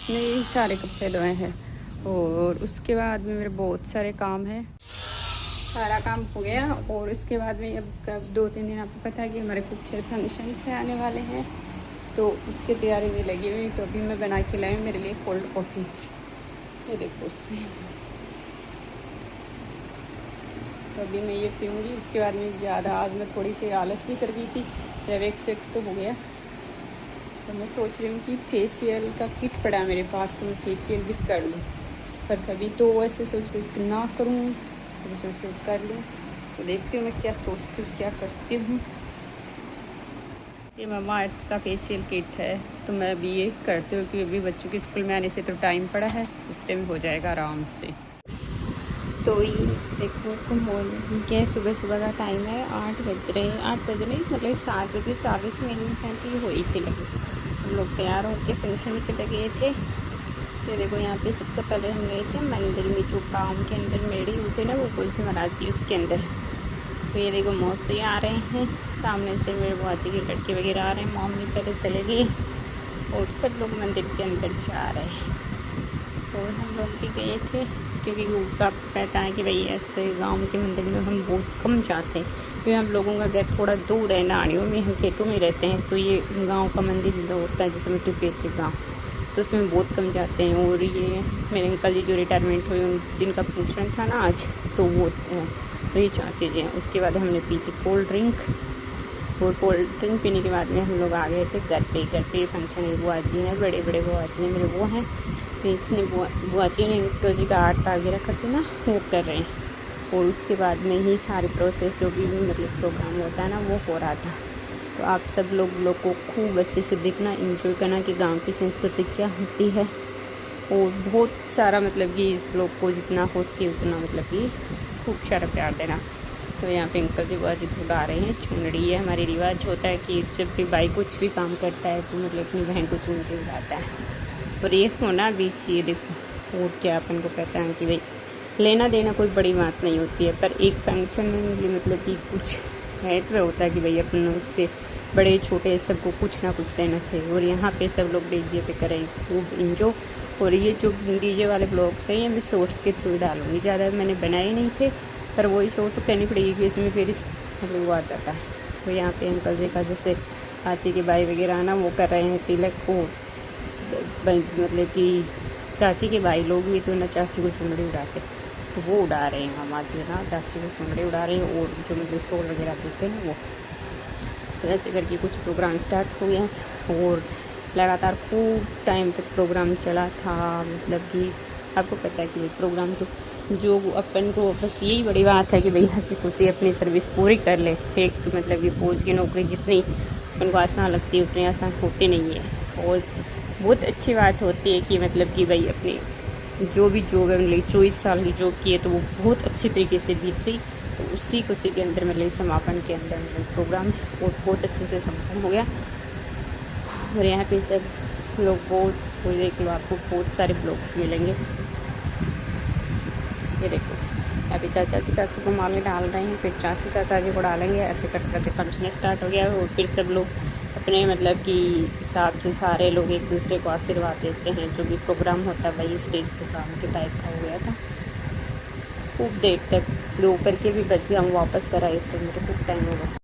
मैंने ये सारे कपड़े धोए हैं और उसके बाद में मेरे बहुत सारे काम है। सारा काम हो गया और इसके बाद में अब कब 2-3 दिन आपको पता है कि हमारे कुछ फंक्शन से आने वाले हैं, तो उसकी तैयारी में लगी हुई। तो अभी मैं बना के लाई मेरे लिए कोल्ड कॉफ़ी। ये देखो उसमें, तो अभी मैं ये पीऊँगी। उसके बाद में ज़्यादा आज मैं थोड़ी सी आलस भी कर गई थी। वैक्स तो हो गया, तो मैं सोच रही हूँ कि फेशियल का किट पड़ा है मेरे पास, तो मैं फेशियल भी कर लूँ। पर कभी तो ऐसे सोच रही हूँ कि ना करूँ, कभी सोच रही हूँ कर लूँ। तो देखती हूँ मैं क्या सोचती हूँ, क्या करती हूँ। ये मम्मा अर्थ का फेशियल किट है, तो मैं अभी ये करती हूँ क्योंकि अभी बच्चों के स्कूल में आने से तो टाइम पड़ा है, उतने में हो जाएगा आराम से। तो ये देखो मॉर्निंग के सुबह सुबह का टाइम है, 8 बज रहे मतलब 7 बज के 40 मिनट ही हुई थी लगी। हम लोग तैयार होकर फंक्शन में चले गए थे। तो देखो यहाँ पे सबसे पहले हम गए थे मंदिर में, जो गाँव के अंदर मेड़ी होते हैं ना, वो तुलसी महाराज की, उसके अंदर। तो ये देखो मौसी आ रहे हैं, सामने से मेरे बुआ जी के लड़के वगैरह आ रहे हैं। मम्मी पहले चले गई और सब लोग मंदिर के अंदर जा रहे हैं। और हम लोग भी गए थे क्योंकि उनका कहता है कि भाई ऐसे गांव के मंदिर में हम बहुत कम जाते हैं, क्योंकि हम लोगों का घर थोड़ा दूर है, नाड़ियों में, हम खेतों में रहते हैं। तो ये गांव का मंदिर जो होता है जिसमें मतलब पेचे गाँव, तो उसमें बहुत कम जाते हैं। और ये मेरे अंकल जी जो रिटायरमेंट हुए, उन जिनका फंक्शन था ना आज, तो वो तो ये 4 चीज़ें हैं। उसके बाद हमने पी थी कोल्ड ड्रिंक, और कोल्ड ड्रिंक पीने के बाद में हम लोग आ गए थे घर पे फंक्शन है। बुआ जी हैं, बड़े बड़े बुआ जी हैं मेरे, वो हैं। फिर इसने बुआ जी ने अंकल जी का आरता वगैरह करते ना, वो कर रहे हैं। और उसके बाद में ही सारे प्रोसेस जो भी मतलब प्रोग्राम होता है ना, वो हो रहा था। तो आप सब लोग को खूब अच्छे से देखना, एंजॉय करना कि गांव की संस्कृति क्या होती है। और बहुत सारा मतलब कि इस ब्लॉग को जितना हो सके उतना मतलब कि खूब सारा प्यार देना। तो यहाँ पे अंकल जी बुआ जी को गा रहे हैं चुनरी। है हमारे रिवाज होता है कि जब भी भाई कुछ भी काम करता है तो मतलब अपनी बहन को चुनरी उड़ाता है, और ये होना भी चाहिए। देखो, और क्या अपन को कहता है कि भाई लेना देना कोई बड़ी बात नहीं होती है, पर एक फंक्शन में मतलब कि कुछ महत्व होता है कि भाई अपन से बड़े छोटे सबको कुछ ना कुछ देना चाहिए। और यहाँ पे सब लोग डीजे पे करें खूब इंजॉय। और ये जो डीजे वाले ब्लॉग्स हैं ये मैं शॉर्ट्स के थ्रू डालूँगी, ज़्यादा मैंने बनाए नहीं थे, पर वही शॉर्ट तो कहनी पड़ेगी कि इसमें फिर इस मतलब वो आ जाता है। तो यहाँ पे अंकल जी का जैसे चाची के भाई वगैरह ना, वो कर रहे हैं तिलक को, मतलब कि चाची के भाई लोग भी तो ना चाची को चुनरी उड़ाते, तो वो उड़ा रहे हैं मामा जी ना, चाची को चुनरी उड़ा रहे हैं। और जो मतलब शोर वगैरह देते हैं वो, तो ऐसे करके कुछ प्रोग्राम स्टार्ट हो गया था। और लगातार खूब टाइम तक प्रोग्राम चला था। मतलब कि आपको पता है कि प्रोग्राम तो जो अपन को बस यही बड़ी बात है कि भाई हंसी खुशी अपनी सर्विस पूरी कर ले। एक मतलब कि फौज की नौकरी जितनी अपन को आसान लगती है उतनी आसान होती नहीं है। और बहुत अच्छी बात होती है कि मतलब कि भाई अपने जो भी जॉब है मतलब 24 साल की जॉब की है, तो वो बहुत अच्छी तरीके से बीत गई। तो उसी खुशी के अंदर मतलब समापन के अंदर मतलब प्रोग्राम और बहुत अच्छे से समापन हो गया। और यहाँ पे सब लोग बहुत, कोई देख लो आपको बहुत सारे ब्लॉग्स मिलेंगे। ये देखो यहाँ पे चाचा जी चाची को माले डाल रहे हैं, फिर चाची चाचा जी को डालेंगे। ऐसे करते करते फंक्शन स्टार्ट हो गया। और फिर सब लोग अपने मतलब कि हिसाब से सारे लोग एक दूसरे को आशीर्वाद देते हैं। जो भी प्रोग्राम होता है भाई स्टेज प्रोग्राम के टाइप का हो गया था। खूब देर तक दोपहर के भी बच्चे हम वापस कर आए थे, मतलब खूब टाइम हो गया।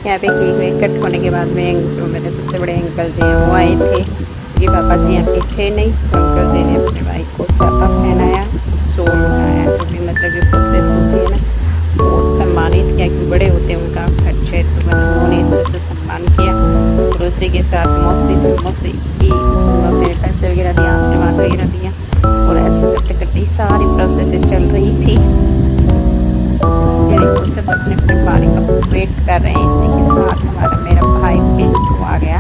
यहाँ पे केक वेक कट होने के बाद में जो मेरे सबसे बड़े अंकल जी हैं वो आए थे, क्योंकि पापा जी यहाँ पे थे नहीं, तो अंकल जी ने अपने भाई को छापा पहनाया, सोल उठाया, जो भी मतलब ये प्रोसेस होती है ना, वो सम्मानित किया, क्योंकि बड़े होते हैं उनका खर्च है, तो मतलब उन्होंने अच्छे से सम्मान किया। और उसी के साथ मौसी ने पैसे वगैरह दिया, आशीर्वाद वगैरह दिया, और ऐसे करते करते सारी प्रोसेस चल रही थी। सब अपने अपने बारी का वेट कर रहे हैं। इसी के साथ हमारा मेरा भाई पिंटू आ गया,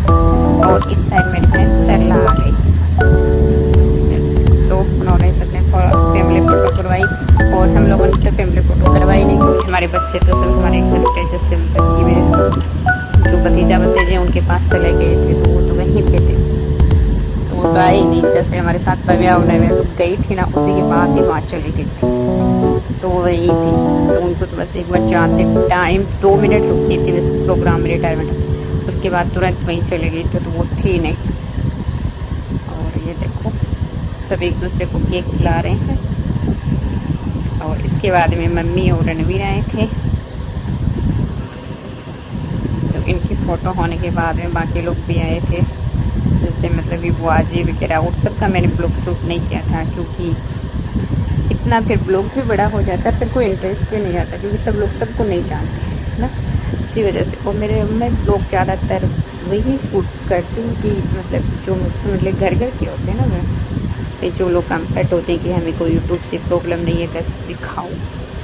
और इस साइड मेरी बहन चला आ गई। तो उन्होंने सबने फैमिली फ़ोटो करवाई, और हम लोगों ने तो फैमिली फ़ोटो करवाई नहीं, क्योंकि हमारे बच्चे तो सब हमारे घर के जैसे मतलब कि मेरे जो भतीजा भतीजे उनके पास चले गए थे, तो वो तो वहीं पे थे, तो वो तो आई नहीं। जैसे हमारे साथ ब्याह होने में तो गई थी ना, उसी के बाद ही वहाँ चली गई थी, तो वो वही थी। तो उनको तो बस एक बार जानते टाइम 2 मिनट रुकी थी बस प्रोग्राम रिटायरमेंट, उसके बाद तुरंत वहीं चले गई थी, तो वो थी नहीं। और ये देखो सब एक दूसरे को केक खिला रहे हैं, और इसके बाद में मम्मी और रणवीर आए थे, तो इनकी फ़ोटो होने के बाद में बाकी लोग भी आए थे, जैसे मतलब ये बुआ जी वगैरह, और सबका मैंने ब्लॉग शूट नहीं किया था, क्योंकि इतना फिर ब्लॉग भी बड़ा हो जाता है, फिर कोई इंटरेस्ट भी नहीं आता, क्योंकि सब लोग सबको नहीं जानते हैं ना, इसी वजह से। और मैं ब्लॉग ज़्यादातर वही शूट करती हूँ कि मतलब जो मतलब घर के होते हैं ना, मैं जो लोग कम्फर्ट होते हैं कि हमें कोई यूट्यूब से प्रॉब्लम नहीं है, बस दिखाऊँ,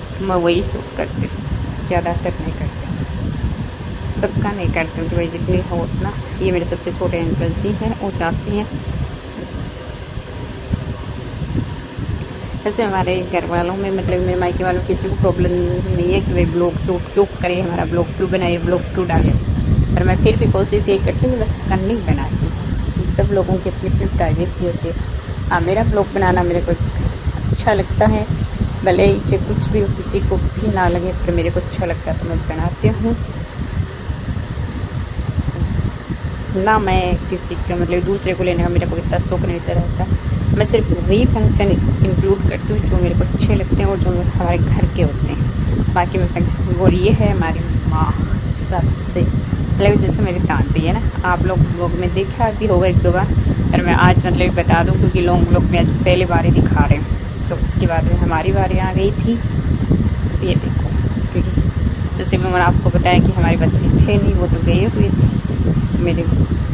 तो मैं वही शूट करती हूँ, ज़्यादातर नहीं करती हूँ, सबका नहीं करती हूँ कि भाई जितनी हो उतना। ये मेरे सबसे छोटे अंकल जी हैं और चाची हैं। वैसे हमारे घर वालों में मतलब मेरे मायके वालों किसी को प्रॉब्लम नहीं है कि भाई ब्लॉग शूट क्यों करे, हमारा ब्लॉग क्यों बनाए, ब्लॉग क्यों डाले, पर मैं फिर भी कोशिश ये करती हूँ कि बस नहीं बनाती हूँ। सब लोगों की अपनी अपनी प्राइवेसी होती है। हाँ, मेरा ब्लॉग बनाना मेरे को अच्छा लगता है, भले ही चाहे कुछ भी हो, किसी को भी ना लगे, पर मेरे को अच्छा लगता है तो मैं बनाती हूँ ना। मैं किसी का मतलब दूसरे को लेने का मेरा कोई इतना शौक नहीं रहता। मैं सिर्फ वही फंक्शन इंक्लूड करती हूँ जो मेरे को अच्छे लगते हैं और जो हमारे घर के होते हैं। बाकी मैं फंक्शन, और ये है हमारी माँ सबसे मतलब जैसे मेरी दादी है ना, आप लोग में देखा भी होगा 1-2 बार, पर मैं आज मतलब बता दूँ क्योंकि लोग में आज पहली बार ही दिखा रहे हैं। तो उसके बाद में हमारी बारी आ गई थी, ये देखो, क्योंकि जैसे मैंने आपको बताया कि हमारे बच्चे थे नहीं, वो तो गए हुए थे, मेरे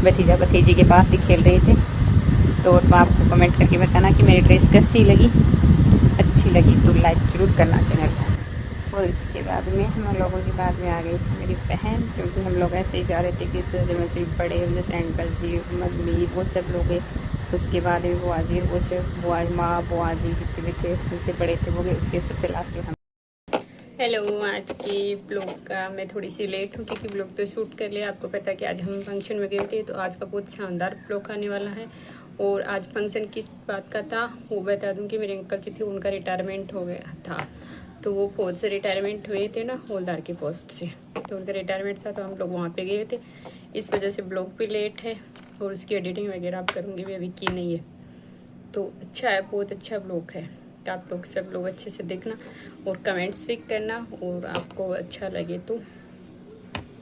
भतीजा भतीजी के पास ही खेल रहे थे। तो आपको कमेंट करके बताना कि मेरी ड्रेस कैसी लगी, अच्छी लगी तो लाइक ज़रूर करना चैनल को। और इसके बाद में हम लोगों के बाद में आ गई थी मेरी बहन, क्योंकि हम लोग ऐसे ही जा रहे थे कि जैसे बड़े जैसे अंकल जी मम्मी वो सब लोग गए। उसके बाद में बुआ जी, वो सब बुआ माँ बुआ जी जितने भी थे उनसे बड़े थे वो गए, उसके सबसे लास्ट में हम। हेलो, आज की ब्लॉग का मैं थोड़ी सी लेट हूँ, क्योंकि ब्लॉग तो शूट कर लिया। आपको पता है कि आज हम फंक्शन में गए थे, तो आज का बहुत शानदार ब्लॉग आने वाला है। और आज फंक्शन किस बात का था वो बता दूं कि मेरे अंकल जी थे, उनका रिटायरमेंट हो गया था, तो वो फौज से रिटायरमेंट हुए थे ना, हवलदार की पोस्ट से, तो उनका रिटायरमेंट था, तो हम लोग वहाँ पे गए थे। इस वजह से ब्लॉग भी लेट है, और उसकी एडिटिंग वगैरह आप करूँगी भी, अभी की नहीं है। तो अच्छा है, बहुत अच्छा ब्लॉग है, आप लोग सब लोग अच्छे से देखना और कमेंट्स भी करना, और आपको अच्छा लगे तो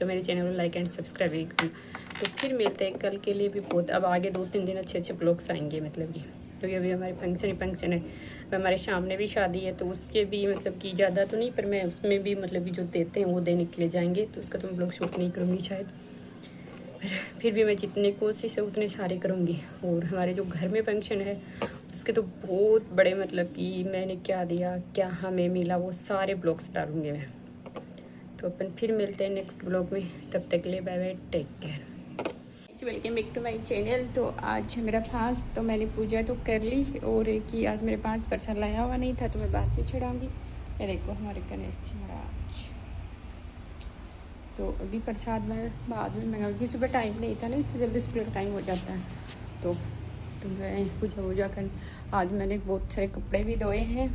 मेरे चैनल को लाइक एंड सब्सक्राइब भी करना। तो फिर मिलते हैं कल के लिए भी, बहुत अब आगे 2-3 दिन अच्छे ब्लॉग्स आएंगे, मतलब कि क्योंकि अभी हमारे फंक्शन है, हमारे सामने भी शादी है, तो उसके भी मतलब कि ज़्यादा तो नहीं, पर मैं उसमें भी मतलब कि जो देते हैं वो देने के लिए जाएंगे, तो उसका तो मैं ब्लॉग शूट नहीं करूँगी शायद, फिर भी मैं जितनी कोशिश है उतने सारे करूँगी। और हमारे जो घर में फंक्शन है उसके तो बहुत बड़े मतलब कि मैंने क्या दिया, क्या हमें मिला, वो सारे ब्लॉग्स डालूँगी मैं। तो अपन फिर मिलते हैं नेक्स्ट ब्लॉग में, तब तक के लिए bye bye, take care, welcome back to my channel. तो आज मेरा फास्ट, तो मैंने पूजा तो कर ली, और कि आज मेरे पास प्रसाद लाया हुआ नहीं था, तो मैं बाद में चढ़ाऊँगी। ये देखो हमारे गणेश जी महाराज, तो अभी प्रसाद में बाद में मंगाऊँगी, क्योंकि सुबह टाइम नहीं था ना, तो जल्दी स्कूल का टाइम हो जाता है, तो मैं पूजा वूजा कर। आज मैंने बहुत सारे कपड़े भी धोए हैं,